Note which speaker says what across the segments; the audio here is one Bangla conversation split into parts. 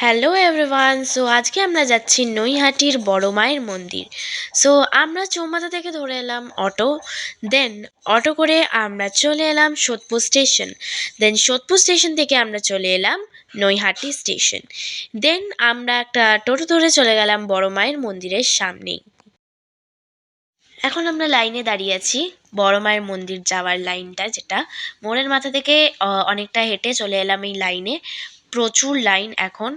Speaker 1: Hello everyone. সো আজকে আমরা যাচ্ছি নৈহাটির বড় মায়ের মন্দির। সো আমরা চৌমাথা থেকে ধরে এলাম অটো। দেন অটো করে আমরা চলে এলাম সোদপুর স্টেশন। দেন সোদপুর স্টেশন থেকে আমরা চলে এলাম নৈহাটি স্টেশন। দেন আমরা একটা টোটো ধরে চলে গেলাম বড় মায়ের মন্দিরের সামনেই। এখন আমরা লাইনে দাঁড়িয়ে আছি বড় মায়ের মন্দির যাওয়ার লাইনটা, যেটা মোড়ের মাথা থেকে অনেকটা হেঁটে চলে এলাম এই লাইনে। প্রচুর লাইন এখন।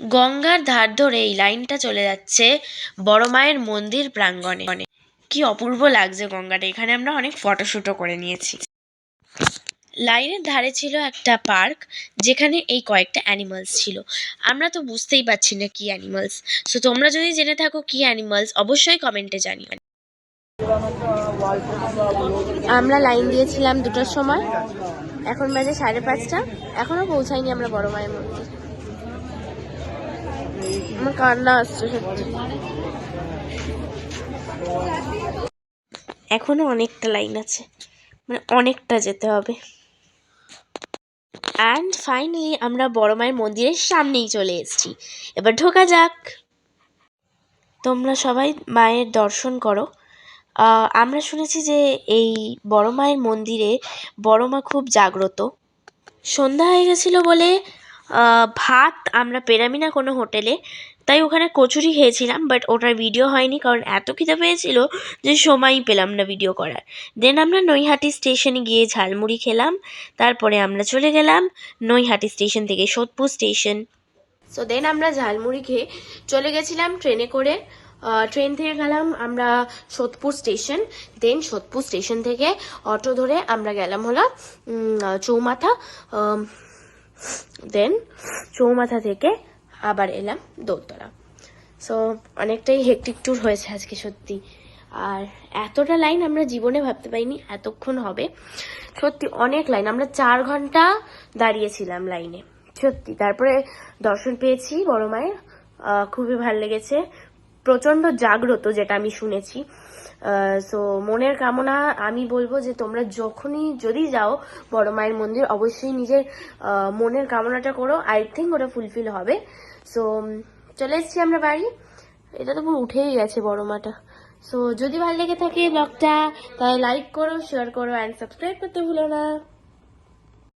Speaker 1: গঙ্গার ধার ধরে এই লাইনটা চলে যাচ্ছে বড় মায়ের মন্দির প্রাঙ্গণে। কি অপূর্ব লাগছে গঙ্গাটা। এখানে আমরা অনেক ফটোশুটও করে নিয়েছি। লাইনের ধারে ছিল একটা পার্ক, যেখানে এই কয়েকটা অ্যানিমালস ছিল। আমরা তো বুঝতেই পারছি না কি অ্যানিমালস। সো তোমরা যদি জেনে থাকো কি অ্যানিমালস, অবশ্যই কমেন্টে জানিও। আমরা লাইন দিয়েছিলাম 2টার সময়, এখন বাজে 5:30। এখনো পৌঁছাইনি আমরা বড় মায়ের মন্দির। আমার কান্না আসছে সত্যি। এখনো অনেকটা লাইন আছে, মানে অনেকটা যেতে হবে। অ্যান্ড ফাইনালি আমরা বড় মায়ের মন্দিরের সামনেই চলে এসেছি। এবার ঢোকা যাক। তোমরা সবাই মায়ের দর্শন করো। আমরা শুনেছি যে এই বড় মায়ের মন্দিরে বড় মা খুব জাগ্রত। সন্ধ্যা হয়ে গেছিলো বলে ভাত আমরা পেলামই না কোনো হোটেলে, তাই ওখানে কচুরি খেয়েছিলাম, বাট ওটার ভিডিও হয়নি কারণ এত খিদে পেয়েছিল যে সময়ই পেলাম না ভিডিও করার। দেন আমরা নৈহাটি স্টেশনে গিয়ে ঝালমুড়ি খেলাম। তারপরে আমরা চলে গেলাম নৈহাটি স্টেশন থেকে সোদপুর স্টেশন। সো দেন আমরা ঝালমুড়ি খেয়ে চলে গেছিলাম ট্রেনে করে। ট্রেন থেকে গেলাম আমরা সোদপুর স্টেশন। দেন সোদপুর স্টেশন থেকে অটো ধরে আমরা গেলাম হলো চৌমাথা। দেন চৌমাথা থেকে আবার এলাম দোলতলা। সো অনেকটাই হেক্টিক ট্যুর হয়েছে আজকে সত্যি। আর এতটা লাইন আমরা জীবনে ভাবতে পারিনি এতক্ষণ হবে। সত্যি অনেক লাইন, আমরা 4 ঘন্টা দাঁড়িয়েছিলাম লাইনে সত্যি। তারপরে দর্শন পেয়েছি বড় মায়ের, খুবই ভালো লেগেছে। প্রচণ্ড জাগ্রত, যেটা আমি শুনেছি। সো মনের কামনা আমি বলবো যে তোমরা যখনই যদি যাও বড় মায়ের মন্দির, অবশ্যই নিজের মনের কামনাটা করো। আই থিঙ্ক ওটা ফুলফিল হবে। সো চলে এসেছি আমরা বাড়ি। এটা তো পুরো উঠেই গেছে বড় মাটা। সো যদি ভালো লেগে থাকে ব্লগটা, তাহলে লাইক করো, শেয়ার করো অ্যান্ড সাবস্ক্রাইব করতে ভুলো না।